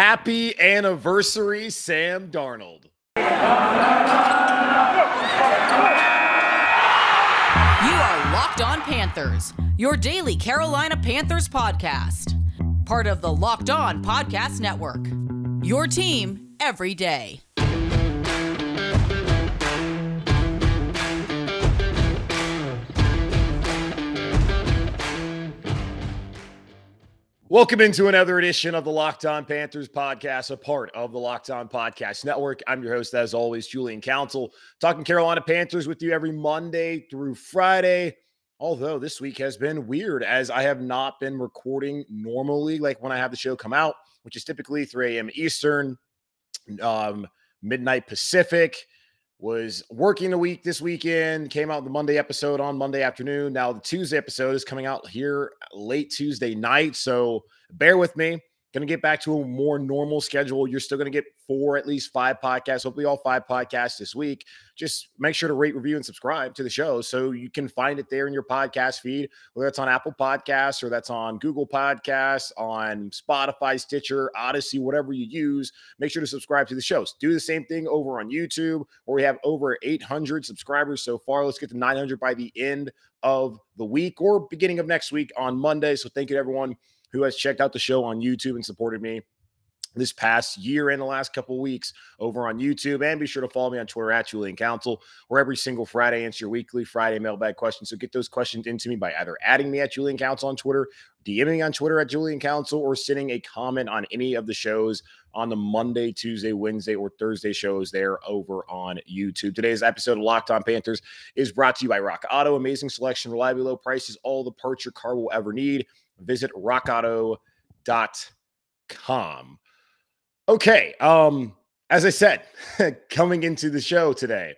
Happy anniversary, Sam Darnold. You are Locked On Panthers, your daily Carolina Panthers podcast. Part of the Locked On Podcast Network. Your team every day. Welcome into another edition of the Locked On Panthers podcast, a part of the Locked On Podcast Network. I'm your host, as always, Julian Council, talking Carolina Panthers with you every Monday through Friday. Although this week has been weird, as I have not been recording normally, like when I have the show come out, which is typically 3 a.m. Eastern, midnight Pacific. Was working the week this weekend, came out the Monday episode on Monday afternoon. Now the Tuesday episode is coming out here late Tuesday night, so bear with me. Going to get back to a more normal schedule. You're still going to get at least 5 podcasts, hopefully all 5 podcasts this week. Just make sure to rate, review, and subscribe to the show so you can find it there in your podcast feed, whether it's on Apple Podcasts or that's on Google Podcasts, on Spotify, Stitcher, Odyssey, whatever you use. Make sure to subscribe to the shows. Do the same thing over on YouTube, where we have over 800 subscribers so far. Let's get to 900 by the end of the week or beginning of next week on Monday. So thank you to everyone who has checked out the show on YouTube and supported me this past year and the last couple of weeks over on YouTube. And be sure to follow me on Twitter at Julian Council, where every single Friday I answer your weekly Friday mailbag questions. So get those questions into me by either adding me at Julian Council on Twitter, DMing me on Twitter at Julian Council, or sending a comment on any of the shows on the Monday, Tuesday, Wednesday, or Thursday shows there over on YouTube. Today's episode of Locked On Panthers is brought to you by Rock Auto. Amazing selection, reliably low prices, all the parts your car will ever need. Visit rockauto.com. Okay, as I said, coming into the show today,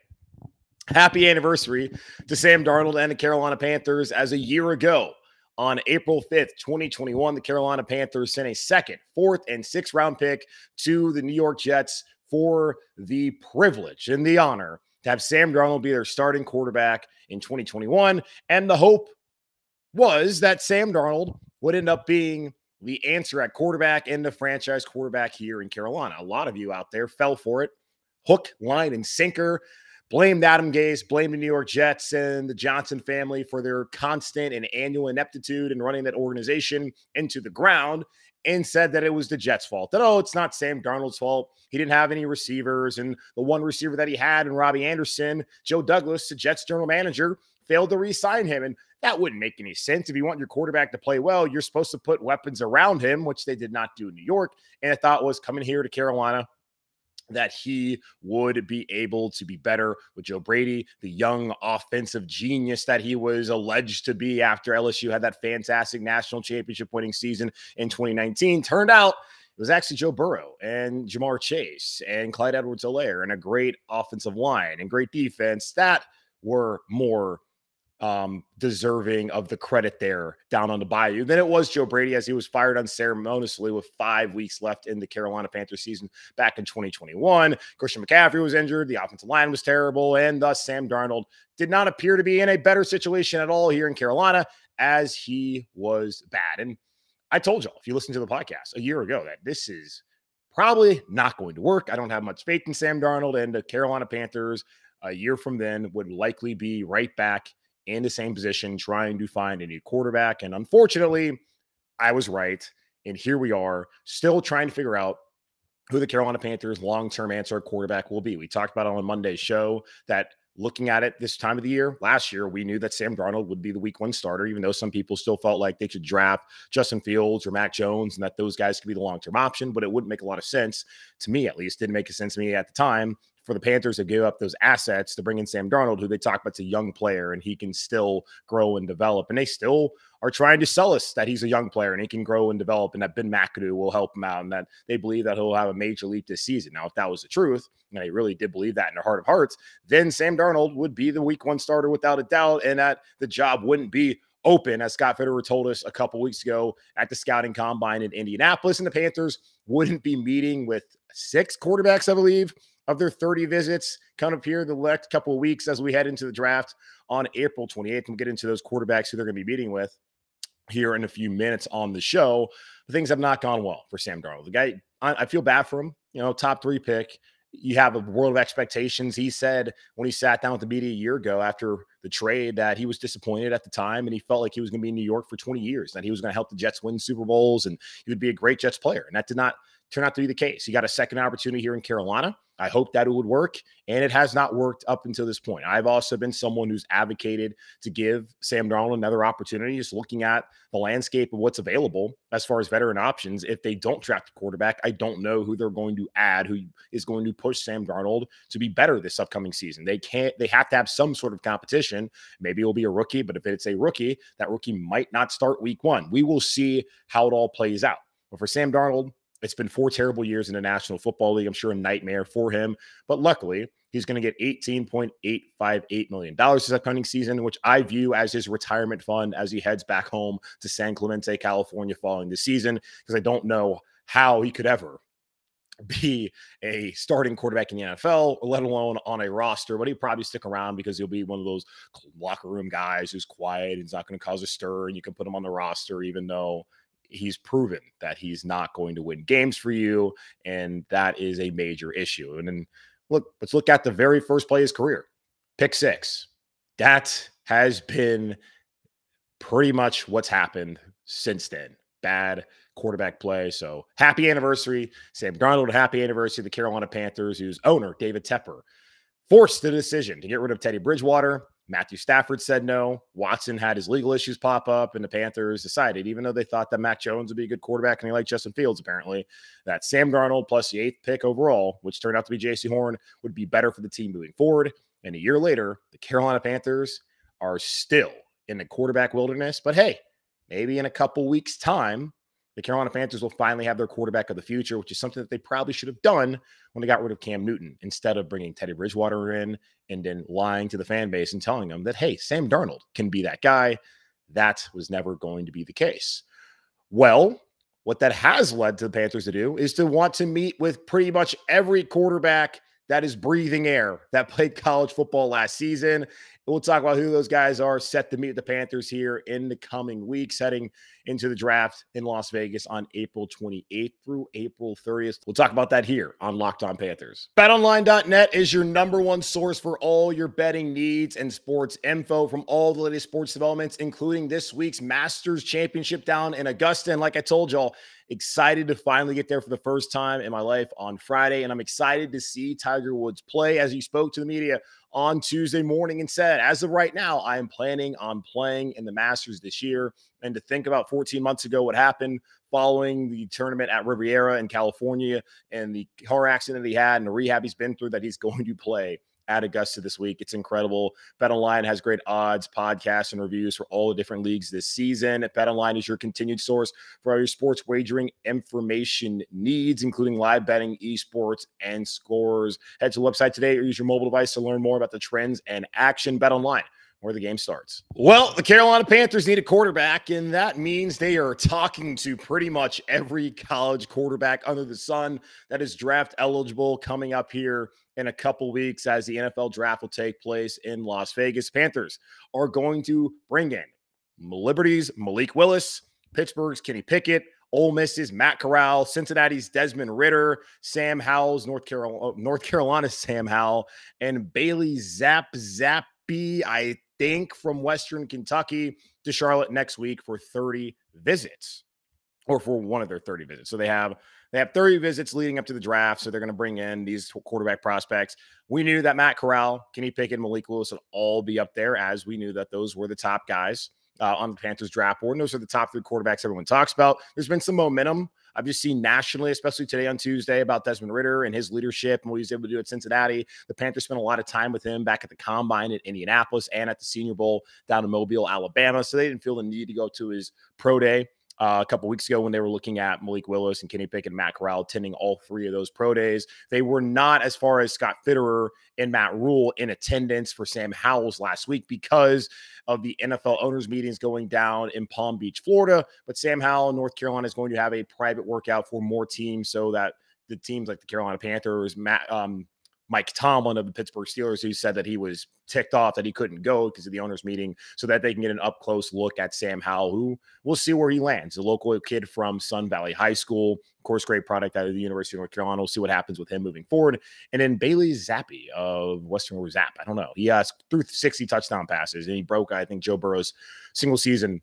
happy anniversary to Sam Darnold and the Carolina Panthers, as a year ago on April 5th, 2021, the Carolina Panthers sent a second, 4th, and 6th round pick to the New York Jets for the privilege and the honor to have Sam Darnold be their starting quarterback in 2021. And the hope was that Sam Darnold would end up being the answer at quarterback and the franchise quarterback here in Carolina. A lot of you out there fell for it. Hook, line, and sinker. Blamed Adam Gase, blamed the New York Jets and the Johnson family for their constant and annual ineptitude in running that organization into the ground, and said that it was the Jets' fault. That, oh, it's not Sam Darnold's fault. He didn't have any receivers, and the one receiver that he had, and Robbie Anderson, Joe Douglas, the Jets general manager, failed to re-sign him. And that wouldn't make any sense. If you want your quarterback to play well, you're supposed to put weapons around him, which they did not do in New York. And I thought was coming here to Carolina that he would be able to be better with Joe Brady, the young offensive genius that he was alleged to be after LSU had that fantastic national championship winning season in 2019. Turned out it was actually Joe Burrow and Jamar Chase and Clyde Edwards-Helaire and a great offensive line and great defense that were more deserving of the credit there down on the bayou than it was Joe Brady, as he was fired unceremoniously with 5 weeks left in the Carolina Panthers season back in 2021. Christian McCaffrey was injured. The offensive line was terrible. And thus Sam Darnold did not appear to be in a better situation at all here in Carolina, as he was bad. And I told y'all, if you listen to the podcast a year ago, that this is probably not going to work. I don't have much faith in Sam Darnold, and the Carolina Panthers a year from then would likely be right back in the same position, trying to find a new quarterback. And unfortunately, I was right. And here we are, still trying to figure out who the Carolina Panthers' long-term answer quarterback will be. We talked about it on Monday's show that looking at it this time of the year, last year, we knew that Sam Darnold would be the week 1 starter, even though some people still felt like they should draft Justin Fields or Mac Jones and that those guys could be the long-term option. But it wouldn't make a lot of sense to me, at least. Didn't make sense to me at the time for the Panthers to give up those assets to bring in Sam Darnold, who they talk about as a young player and he can still grow and develop. And they still are trying to sell us that he's a young player and he can grow and develop, and that Ben McAdoo will help him out, and that they believe that he'll have a major leap this season. Now, if that was the truth, and they really did believe that in their heart of hearts, then Sam Darnold would be the week 1 starter without a doubt, and that the job wouldn't be open, as Scott Fitterer told us a couple weeks ago at the scouting combine in Indianapolis. And the Panthers wouldn't be meeting with 6 quarterbacks, I believe, of their 30 visits coming up here the next couple of weeks as we head into the draft on April 28th. We'll get into those quarterbacks who they're going to be meeting with here in a few minutes on the show. But things have not gone well for Sam Darnold. The guy I feel bad for him. You know, top 3 pick. You have a world of expectations. He said when he sat down with the media a year ago after the trade that he was disappointed at the time and he felt like he was going to be in New York for 20 years, that he was going to help the Jets win Super Bowls and he would be a great Jets player. And that did not turn out to be the case. He got a second opportunity here in Carolina. I hope that it would work, and it has not worked up until this point. I've also been someone who's advocated to give Sam Darnold another opportunity, just looking at the landscape of what's available as far as veteran options. If they don't draft a quarterback, I don't know who they're going to add, who is going to push Sam Darnold to be better this upcoming season. They have to have some sort of competition. Maybe it'll be a rookie, but if it's a rookie, that rookie might not start week 1. We will see how it all plays out. But for Sam Darnold, it's been 4 terrible years in the National Football League. I'm sure a nightmare for him. But luckily, he's going to get $18.858 million this upcoming season, which I view as his retirement fund as he heads back home to San Clemente, California following the season, because I don't know how he could ever be a starting quarterback in the NFL, let alone on a roster. But he'll probably stick around because he'll be one of those locker room guys who's quiet and he's not going to cause a stir, and you can put him on the roster even though he's proven that he's not going to win games for you, and that is a major issue. And then let's look at the very first play of his career, pick 6. That has been pretty much what's happened since then. Bad quarterback play. So happy anniversary, Sam Darnold. Happy anniversary, the Carolina Panthers, whose owner, David Tepper, forced the decision to get rid of Teddy Bridgewater. Matthew Stafford said no. Watson had his legal issues pop up, and the Panthers decided, even though they thought that Mac Jones would be a good quarterback and they liked Justin Fields apparently, that Sam Darnold plus the 8th pick overall, which turned out to be J.C. Horn, would be better for the team moving forward. And a year later, the Carolina Panthers are still in the quarterback wilderness. But hey, maybe in a couple weeks' time, the Carolina Panthers will finally have their quarterback of the future, which is something that they probably should have done when they got rid of Cam Newton, instead of bringing Teddy Bridgewater in and then lying to the fan base and telling them that, hey, Sam Darnold can be that guy. That was never going to be the case. Well, what that has led to the Panthers to do is to want to meet with pretty much every quarterback that is breathing air that played college football last season. We'll talk about who those guys are set to meet the Panthers here in the coming weeks, heading into the draft in Las Vegas on April 28th through April 30th. We'll talk about that here on Locked On Panthers. BetOnline.net is your #1 source for all your betting needs and sports info from all the latest sports developments, including this week's Masters Championship down in Augusta. And like I told y'all, excited to finally get there for the first time in my life on Friday. And I'm excited to see Tiger Woods play, as he spoke to the media on Tuesday morning and said, as of right now, I am planning on playing in the Masters this year. And to think about 14 months ago, what happened following the tournament at Riviera in California and the car accident that he had and the rehab he's been through, that he's going to play at Augusta this week. It's incredible. BetOnline has great odds, podcasts, and reviews for all the different leagues this season. BetOnline is your continued source for all your sports wagering information needs, including live betting, esports, and scores. Head to the website today or use your mobile device to learn more about the trends and action. BetOnline, where the game starts. Well, the Carolina Panthers need a quarterback, and that means they are talking to pretty much every college quarterback under the sun that is draft eligible coming up here in a couple weeks as the NFL draft will take place in Las Vegas. Panthers are going to bring in Liberty's Malik Willis, Pittsburgh's Kenny Pickett, Ole Miss's Matt Corral, Cincinnati's Desmond Ridder, Sam Howell's North Carolina's Sam Howell, and Bailey Zappe, I think, from Western Kentucky to Charlotte next week for 30 visits, or for one of their 30 visits. So they have 30 visits leading up to the draft, so they're going to bring in these quarterback prospects. We knew that Matt Corral, Kenny Pickett, and Malik Willis would all be up there, as we knew that those were the top guys on the Panthers draft board. And those are the top 3 quarterbacks everyone talks about. There's been some momentum I've just seen nationally, especially today on Tuesday, about Desmond Ridder and his leadership and what he was able to do at Cincinnati. The Panthers spent a lot of time with him back at the Combine at Indianapolis and at the Senior Bowl down in Mobile, Alabama. So they didn't feel the need to go to his pro day a couple weeks ago when they were looking at Malik Willis and Kenny Pickett and Matt Corral attending all 3 of those pro days. They were not, as far as Scott Fitterer and Matt Rule, in attendance for Sam Howell's last week because of the NFL owners meetings going down in Palm Beach, Florida. But Sam Howell in North Carolina is going to have a private workout for more teams so that the teams like the Carolina Panthers, Mike Tomlin of the Pittsburgh Steelers, who said that he was ticked off that he couldn't go because of the owners meeting so that they can get an up-close look at Sam Howell, who we'll see where he lands. A local kid from Sun Valley High School, of course, great product out of the University of North Carolina. We'll see what happens with him moving forward. And then Bailey Zappe of Western or Zappe, I don't know. He threw 60 touchdown passes, and he broke, I think, Joe Burrow's single-season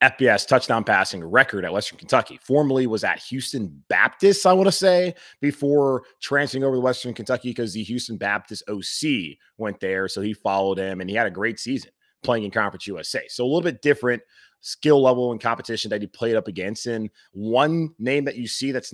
FBS touchdown passing record at Western Kentucky. Formerly was at Houston Baptist, I want to say, before transferring over to Western Kentucky because the Houston Baptist OC went there. So he followed him, and he had a great season playing in Conference USA. So a little bit different skill level and competition that he played up against. And one name that you see that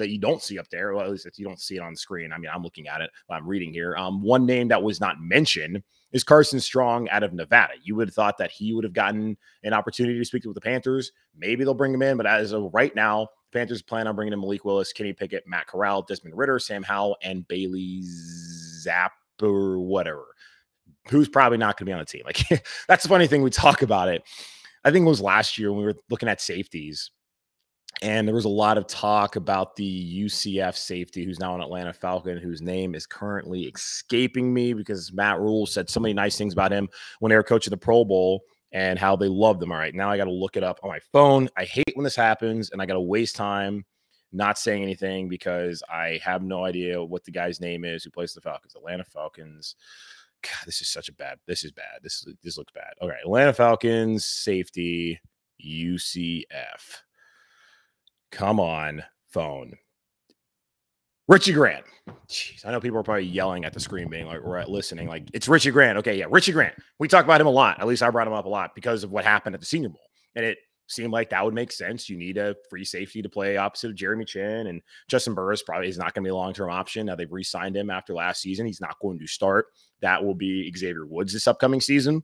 you don't see up there, well, at least you don't see it on the screen. I mean, I'm looking at it, I'm reading here. One name that was not mentioned is Carson Strong out of Nevada. You would have thought that he would have gotten an opportunity to speak with the Panthers. Maybe they'll bring him in, but as of right now, the Panthers plan on bringing in Malik Willis, Kenny Pickett, Matt Corral, Desmond Ridder, Sam Howell, and Bailey Zappe or whatever, who's probably not going to be on the team. Like, that's the funny thing. We talk about it. I think it was last year when we were looking at safeties, and there was a lot of talk about the UCF safety who's now an Atlanta Falcon, whose name is currently escaping me because Matt Rule said so many nice things about him when they were coaching the Pro Bowl and how they loved him. All right, now I got to look it up on my phone. I hate when this happens, and I got to waste time not saying anything because I have no idea what the guy's name is who plays the Falcons. Atlanta Falcons. God, this is such a bad. This is bad. This looks bad. All right, Atlanta Falcons safety UCF. Come on, phone. Richie Grant. Jeez, I know people are probably yelling at the screen, being like, we're listening. Like, it's Richie Grant. Okay, yeah, Richie Grant. We talk about him a lot. At least I brought him up a lot because of what happened at the Senior Bowl, and it seemed like that would make sense. You need a free safety to play opposite of Jeremy Chin, and Justin Burris probably is not going to be a long-term option. Now they've re-signed him after last season. He's not going to start. That will be Xavier Woods this upcoming season.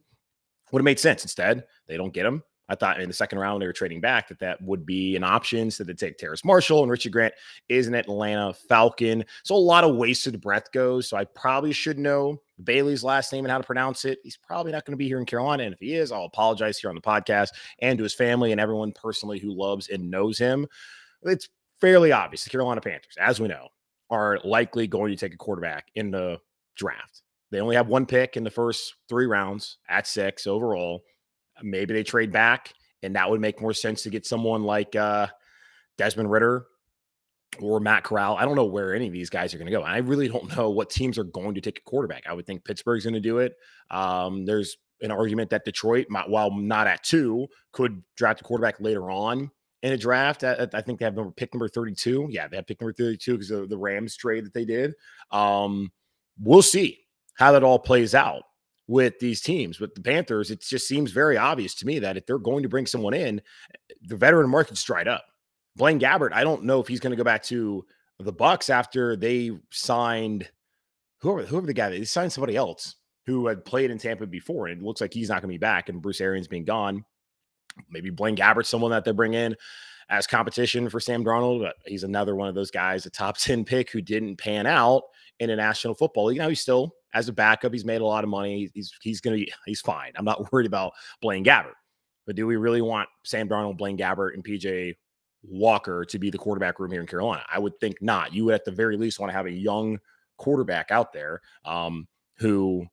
Would have made sense. Instead, they don't get him. I thought in the second round they were trading back that would be an option. So they take Terrace Marshall, and Richie Grant is an Atlanta Falcon. So a lot of wasted breath goes. So I probably should know Bailey's last name and how to pronounce it. He's probably not going to be here in Carolina. And if he is, I'll apologize here on the podcast and to his family and everyone personally who loves and knows him. It's fairly obvious. The Carolina Panthers, as we know, are likely going to take a quarterback in the draft. They only have one pick in the first 3 rounds at 6 overall. Maybe they trade back, and that would make more sense to get someone like Desmond Ridder or Matt Corral. I don't know where any of these guys are going to go. I really don't know what teams are going to take a quarterback. I would think Pittsburgh's going to do it. There's an argument that Detroit, while not at 2, could draft a quarterback later on in a draft. I think they have pick number 32. Yeah, they have pick number 32 because of the Rams trade that they did. We'll see how that all plays out with these teams. With the Panthers, it just seems very obvious to me that if they're going to bring someone in, the veteran market's dried up. Blaine Gabbert, I don't know if he's going to go back to the Bucs after they signed whoever the guy, they signed somebody else who had played in Tampa before, and it looks like he's not going to be back, and Bruce Arians being gone. Maybe Blaine Gabbert, someone that they bring in as competition for Sam Darnold, but he's another one of those guys, a top 10 pick who didn't pan out in a National Football League. Now he's still, as a backup, he's made a lot of money. He's fine. I'm not worried about Blaine Gabbert. But do we really want Sam Darnold, Blaine Gabbert, and PJ Walker to be the quarterback room here in Carolina? I would think not. You would at the very least want to have a young quarterback out there who,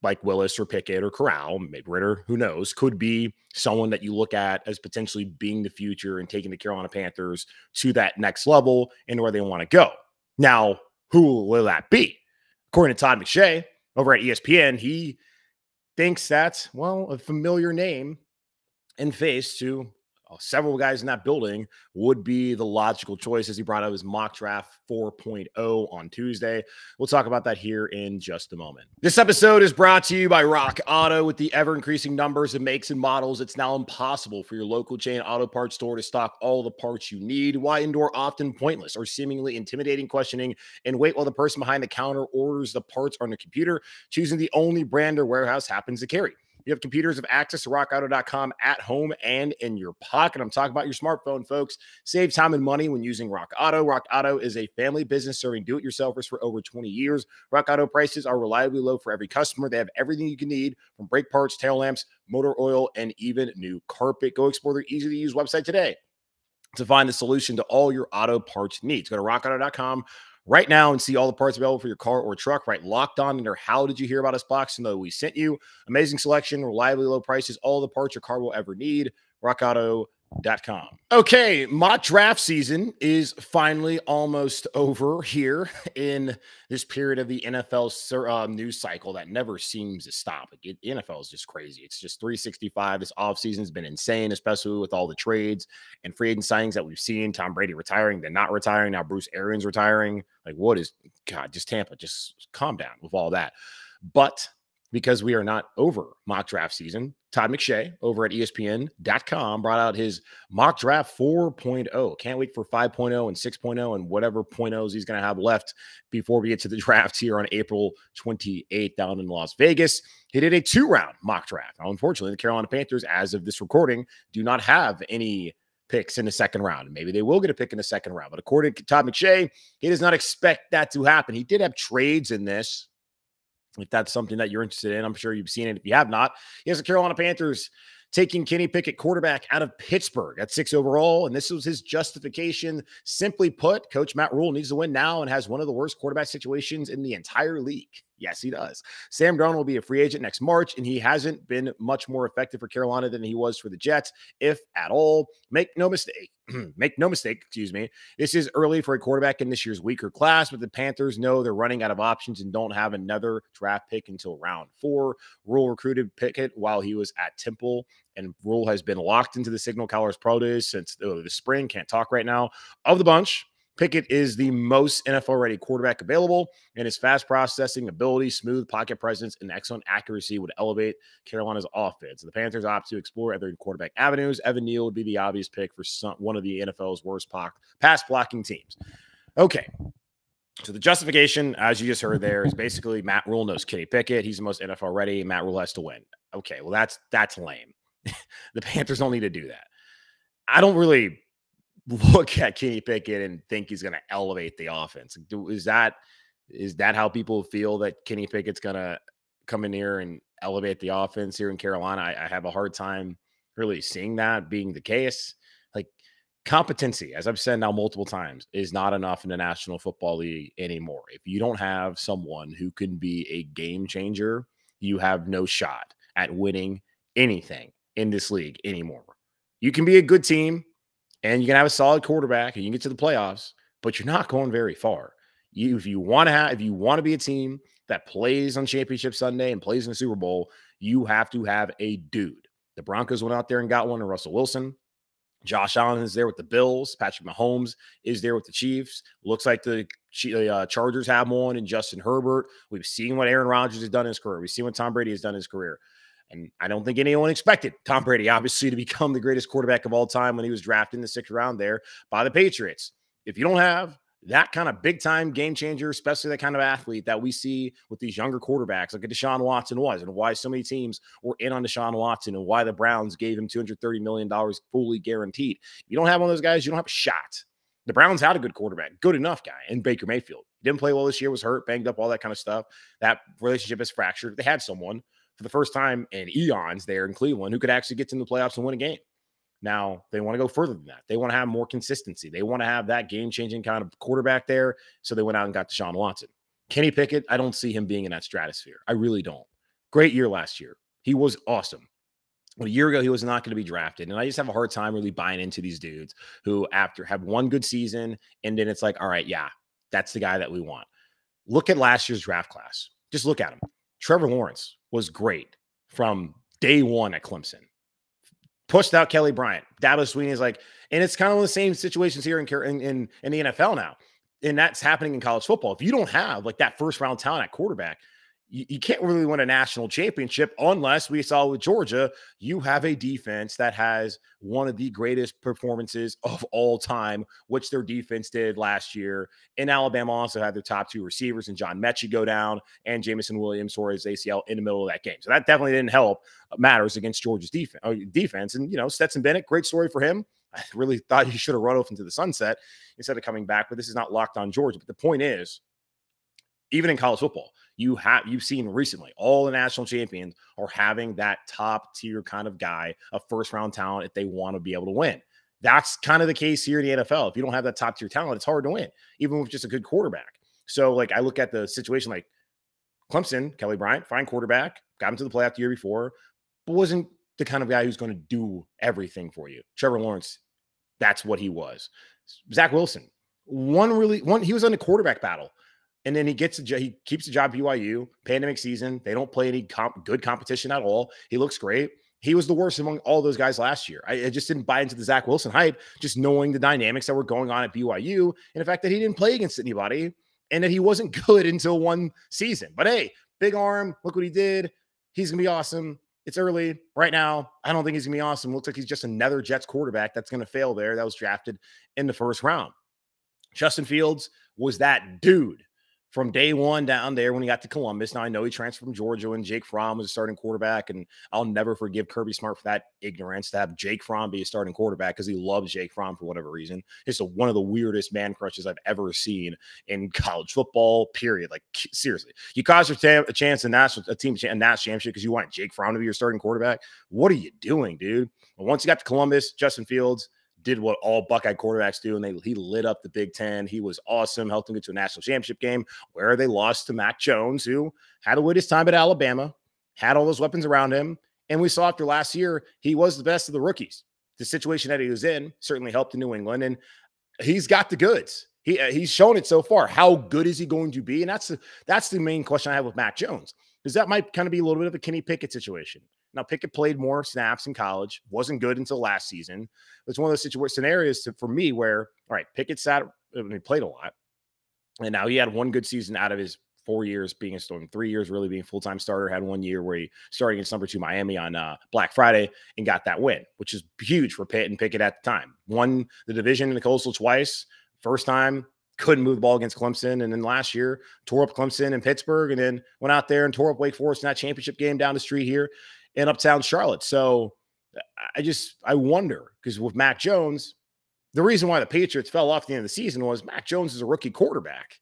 like Willis or Pickett or Corral, maybe Ridder, who knows, could be someone that you look at as potentially being the future and taking the Carolina Panthers to that next level and where they want to go. Now, who will that be? According to Todd McShay over at ESPN, he thinks that's, well, a familiar name and face to several guys in that building would be the logical choice, as he brought up his mock draft 4.0 on Tuesday. We'll talk about that here in just a moment. This episode is brought to you by Rock Auto. With the ever-increasing numbers of makes and models, it's now impossible for your local chain auto parts store to stock all the parts you need. Why endure often pointless or seemingly intimidating questioning and wait while the person behind the counter orders the parts on the computer, choosing the only brand or warehouse happens to carry? You have computers have access to rockauto.com at home and in your pocket. I'm talking about your smartphone, folks. Save time and money when using Rock Auto. Rock Auto is a family business serving do-it-yourselfers for over 20 years. Rock Auto prices are reliably low for every customer. They have everything you can need, from brake parts, tail lamps, motor oil, and even new carpet. Go explore their easy-to-use website today to find the solution to all your auto parts needs. Go to rockauto.com right now and see all the parts available for your car or truck. Right, Locked On under How Did You Hear About Us box to know we sent you. Amazing selection, reliably low prices, all the parts your car will ever need. RockAuto.com. Okay, mock draft season is finally almost over here in this period of the NFL news cycle that never seems to stop. The NFL is just crazy. It's just 365. This offseason has been insane, especially with all the trades and free agent signings that we've seen. Tom Brady retiring, then not retiring. Now Bruce Arians retiring. Like, what is, God, just Tampa, just calm down with all that. But because we are not over mock draft season, Todd McShay over at ESPN.com brought out his mock draft 4.0. Can't wait for 5.0 and 6.0 and whatever .0s he's going to have left before we get to the draft here on April 28th down in Las Vegas. He did a 2-round mock draft. Now, unfortunately, the Carolina Panthers, as of this recording, do not have any picks in the second round. Maybe they will get a pick in the second round. But according to Todd McShay, he does not expect that to happen. He did have trades in this. If that's something that you're interested in, I'm sure you've seen it. If you have not, he has the Carolina Panthers taking Kenny Pickett, quarterback, out of Pittsburgh at 6 overall. And this was his justification. Simply put, Coach Matt Rule needs to win now and has one of the worst quarterback situations in the entire league. Yes, he does. Sam Darnold will be a free agent next March, and he hasn't been much more effective for Carolina than he was for the Jets, if at all. Make no mistake, this is early for a quarterback in this year's weaker class, but the Panthers know they're running out of options and don't have another draft pick until round 4. Rule recruited Pickett while he was at Temple, and Rule has been locked into the Signal Colors Pro Days since the spring. Can't talk right now. Of the bunch, Pickett is the most NFL-ready quarterback available, and his fast processing ability, smooth pocket presence, and excellent accuracy would elevate Carolina's offense. The Panthers opt to explore other quarterback avenues. Evan Neal would be the obvious pick for one of the NFL's worst pass-blocking teams. Okay, so the justification, as you just heard there, is basically Matt Rule knows Kenny Pickett. He's the most NFL-ready. Matt Rule has to win. Okay, well, that's lame. The Panthers don't need to do that. I don't really look at Kenny Pickett and think he's going to elevate the offense. Is that how people feel that Kenny Pickett's going to come in here and elevate the offense here in Carolina? I have a hard time really seeing that being the case. Like, competency, as I've said now multiple times, is not enough in the National Football League anymore. If you don't have someone who can be a game changer, you have no shot at winning anything in this league anymore. You can be a good team, and you can have a solid quarterback, and you can get to the playoffs, but you're not going very far. If you want to be a team that plays on Championship Sunday and plays in the Super Bowl, you have to have a dude. The Broncos went out there and got one in Russell Wilson. Josh Allen is there with the Bills. Patrick Mahomes is there with the Chiefs. Looks like the Chargers have one in Justin Herbert. We've seen what Aaron Rodgers has done in his career. We've seen what Tom Brady has done in his career. And I don't think anyone expected Tom Brady, obviously, to become the greatest quarterback of all time when he was drafted in the 6th round there by the Patriots. If you don't have that kind of big-time game changer, especially that kind of athlete that we see with these younger quarterbacks, like a Deshaun Watson was, and why so many teams were in on Deshaun Watson, and why the Browns gave him $230 million fully guaranteed. If you don't have one of those guys, you don't have a shot. The Browns had a good quarterback, good enough guy, in Baker Mayfield. He didn't play well this year, was hurt, banged up, all that kind of stuff. That relationship is fractured. They had someone for the first time in eons there in Cleveland who could actually get to the playoffs and win a game. Now, they want to go further than that. They want to have more consistency. They want to have that game-changing kind of quarterback there, so they went out and got Deshaun Watson. Kenny Pickett, I don't see him being in that stratosphere. I really don't. Great year last year. He was awesome. But a year ago, he was not going to be drafted, and I just have a hard time really buying into these dudes who, after have one good season, and then it's like, all right, yeah, that's the guy that we want. Look at last year's draft class. Just look at him. Trevor Lawrence was great from day one at Clemson. Pushed out Kelly Bryant. Dabo Swinney is like, and it's kind of the same situations here in the NFL now. And that's happening in college football. If you don't have like that first round talent at quarterback, you can't really win a national championship unless, we saw with Georgia, you have a defense that has one of the greatest performances of all time, which their defense did last year. And Alabama also had their top 2 receivers, and John Mechie go down, and Jamison Williams tore his ACL in the middle of that game. So that definitely didn't help matters against Georgia's defense. And, Stetson Bennett, great story for him. I really thought he should have run off into the sunset instead of coming back, but this is not locked on Georgia. But the point is, even in college football, you've seen recently all the national champions are having that top tier kind of guy, a first round talent, if they want to be able to win. That's kind of the case here in the NFL. If you don't have that top tier talent, it's hard to win, even with just a good quarterback. So like I look at the situation like Clemson, Kelly Bryant, fine quarterback, got him to the playoff the year before, but wasn't the kind of guy who's going to do everything for you. Trevor Lawrence, that's what he was. Zach Wilson, he was in a quarterback battle. And then he keeps the job at BYU, pandemic season. They don't play any good competition at all. He looks great. He was the worst among all those guys last year. I just didn't buy into the Zach Wilson hype, just knowing the dynamics that were going on at BYU and the fact that he didn't play against anybody and that he wasn't good until one season. But hey, big arm, look what he did. He's going to be awesome. It's early right now. I don't think he's going to be awesome. Looks like he's just another Jets quarterback that's going to fail there. That was drafted in the first round. Justin Fields was that dude from day one down there when he got to Columbus. Now, I know he transferred from Georgia when Jake Fromm was a starting quarterback, and I'll never forgive Kirby Smart for that ignorance to have Jake Fromm be a starting quarterback because he loves Jake Fromm for whatever reason. It's one of the weirdest man crushes I've ever seen in college football, period. Like, seriously. You cost your a chance a national championship because you want Jake Fromm to be your starting quarterback? What are you doing, dude? Well, once he got to Columbus, Justin Fields did what all Buckeye quarterbacks do, and he lit up the Big Ten. He was awesome, helped them get to a national championship game where they lost to Mac Jones, who had to wait his time at Alabama, had all those weapons around him, and we saw after last year, he was the best of the rookies. The situation that he was in certainly helped in New England, and he's got the goods. He's shown it so far. How good is he going to be? And that's the main question I have with Mac Jones, because that might kind of be a little bit of a Kenny Pickett situation. Now, Pickett played more snaps in college, wasn't good until last season. It's one of those scenarios for me where, all right, Pickett he played a lot, and now he had one good season out of his 4 years being a starter, 3 years really being full-time starter, had 1 year where he started against number 2 Miami on Black Friday and got that win, which is huge for Pitt and Pickett at the time. Won the division in the Coastal twice, first time, couldn't move the ball against Clemson, and then last year tore up Clemson and Pittsburgh, and then went out there and tore up Wake Forest in that championship game down the street here in uptown Charlotte. So I wonder, because with Mac Jones, the reason why the Patriots fell off at the end of the season was Mac Jones is a rookie quarterback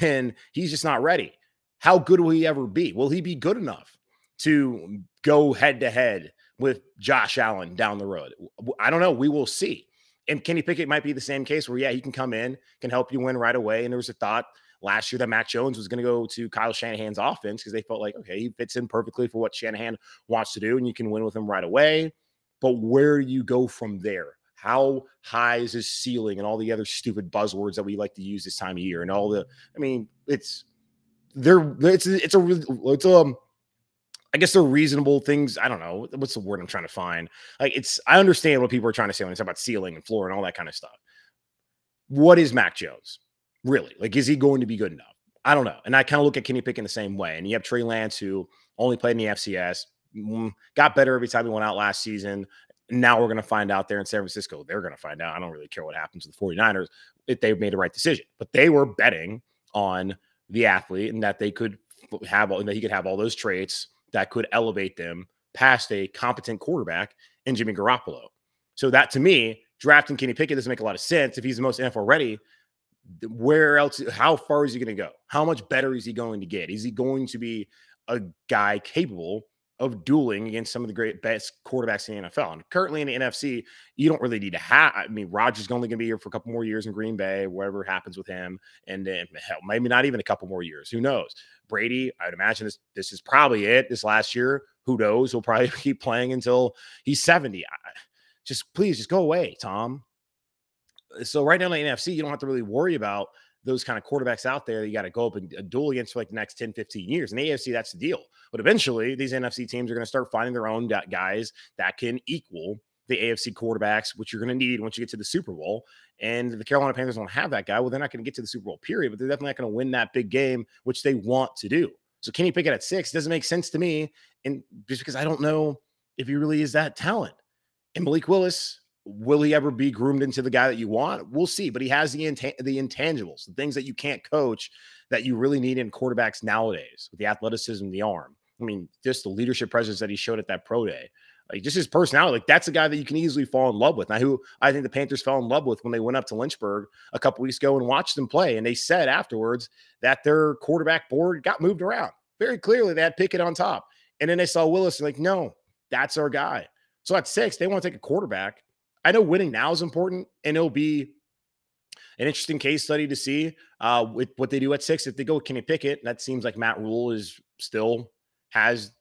and he's just not ready. How good will he ever be? Will he be good enough to go head to head with Josh Allen down the road? I don't know. We will see. And Kenny Pickett might be the same case where, yeah, he can come in, can help you win right away. And there was a thought last year that Mac Jones was going to go to Kyle Shanahan's offense because they felt like, okay, he fits in perfectly for what Shanahan wants to do, and you can win with him right away. But where do you go from there? How high is his ceiling and all the other stupid buzzwords that we like to use this time of year? And all the, I mean, I guess they're reasonable things. I don't know. What's the word I'm trying to find? Like, I understand what people are trying to say when they talk about ceiling and floor and all that kind of stuff. What is Mac Jones? Really? Like, is he going to be good enough? I don't know. And I kind of look at Kenny Pickett in the same way. And you have Trey Lance, who only played in the FCS, got better every time he went out last season. Now we're going to find out there in San Francisco. They're going to find out. I don't really care what happens to the 49ers if they've made the right decision. But they were betting on the athlete and that he could have all those traits that could elevate them past a competent quarterback in Jimmy Garoppolo. So that, to me, drafting Kenny Pickett doesn't make a lot of sense. If he's the most NFL ready, where else? How far is he going to go? How much better is he going to get? Is he going to be a guy capable of dueling against some of the best quarterbacks in the NFL? And currently in the NFC, you don't really need to have. I mean, Rodgers is only going to be here for a couple more years in Green Bay, whatever happens with him, and then hell, maybe not even a couple more years. Who knows? Brady, I'd imagine this is probably it. This last year, who knows? He'll probably keep playing until he's 70. Please just go away, Tom. So right now in the NFC, you don't have to really worry about those kind of quarterbacks out there that you got to go up and duel against for like the next 10, 15 years. In the AFC, that's the deal. But eventually, these NFC teams are going to start finding their own guys that can equal the AFC quarterbacks, which you're going to need once you get to the Super Bowl. And the Carolina Panthers don't have that guy. Well, they're not going to get to the Super Bowl, period. But they're definitely not going to win that big game, which they want to do. So Kenny Pickett at 6 doesn't make sense to me, and just because I don't know if he really is that talent. And Malik Willis, will he ever be groomed into the guy that you want? We'll see. But he has the intangibles, the things that you can't coach that you really need in quarterbacks nowadays, with the athleticism, the arm. I mean, just the leadership presence that he showed at that pro day. Like, just his personality. Like, that's a guy that you can easily fall in love with. Now, who I think the Panthers fell in love with when they went up to Lynchburg a couple weeks ago and watched them play. And they said afterwards that their quarterback board got moved around. Very clearly, they had Pickett on top. And then they saw Willis and like, no, that's our guy. So at 6, they want to take a quarterback. I know winning now is important, and it'll be an interesting case study to see with what they do at 6. If they go with Kenny Pickett, that seems like Matt Rule is still has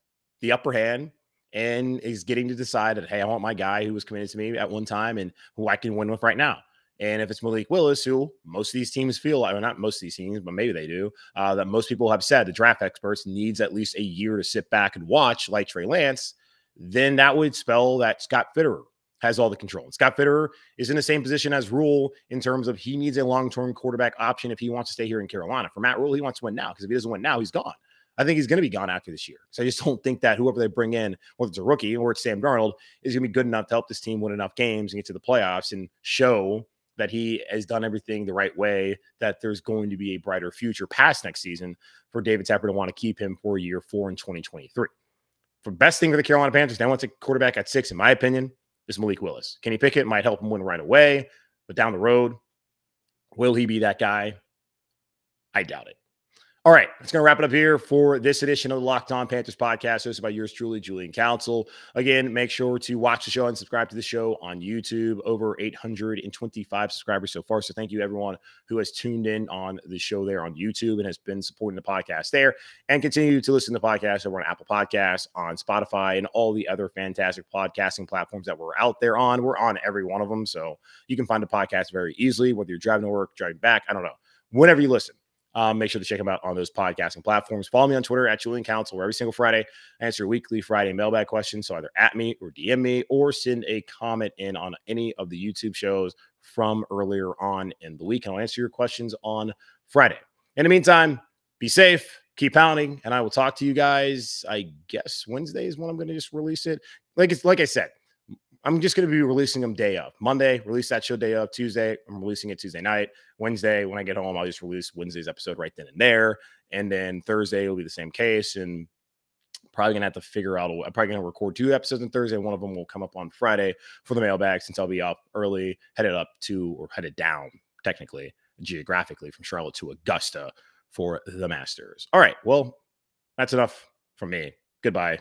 the upper hand and is getting to decide that, hey, I want my guy who was committed to me at one time and who I can win with right now. And if it's Malik Willis, who most of these teams feel like, well, not most of these teams, but maybe they do, that most people have said, the draft experts, needs at least a year to sit back and watch, like Trey Lance, then that would spell that Scott Fitterer has all the control. And Scott Fitterer is in the same position as Rule in terms of he needs a long-term quarterback option if he wants to stay here in Carolina. For Matt Rule, he wants to win now, because if he doesn't win now, he's gone. I think he's going to be gone after this year. So I just don't think that whoever they bring in, whether it's a rookie or it's Sam Darnold, is going to be good enough to help this team win enough games and get to the playoffs and show that he has done everything the right way, that there's going to be a brighter future past next season for David Tepper to want to keep him for year 4 in 2023. The best thing for the Carolina Panthers, now wants a quarterback at 6, in my opinion, is Malik Willis. Kenny Pickett might help him win right away, but down the road, will he be that guy? I doubt it. All right, that's going to wrap it up here for this edition of the Locked On Panthers podcast, hosted by yours truly, Julian Council. Again, make sure to watch the show and subscribe to the show on YouTube. Over 825 subscribers so far. So thank you, everyone who has tuned in on the show there on YouTube and has been supporting the podcast there. And continue to listen to the podcast over on Apple Podcasts, on Spotify, and all the other fantastic podcasting platforms that we're out there on. We're on every one of them. So you can find the podcast very easily, whether you're driving to work, driving back, I don't know, whenever you listen. Make sure to check them out on those podcasting platforms. Follow me on Twitter at Julian Council, where every single Friday I answer weekly Friday mailbag questions. So either at me or DM me or send a comment in on any of the YouTube shows from earlier on in the week. And I'll answer your questions on Friday. In the meantime, be safe, keep pounding, and I will talk to you guys, I guess Wednesday is when I'm going to just release it. Like I said, I'm just going to be releasing them day of. Monday, release that show day of. Tuesday, I'm releasing it Tuesday night. Wednesday, when I get home, I'll just release Wednesday's episode right then and there. And then Thursday will be the same case. And probably going to have to figure out, I'm probably going to record 2 episodes on Thursday. One of them will come up on Friday for the mailbag, since I'll be up early, headed down, technically, geographically, from Charlotte to Augusta for the Masters. All right, well, that's enough from me. Goodbye.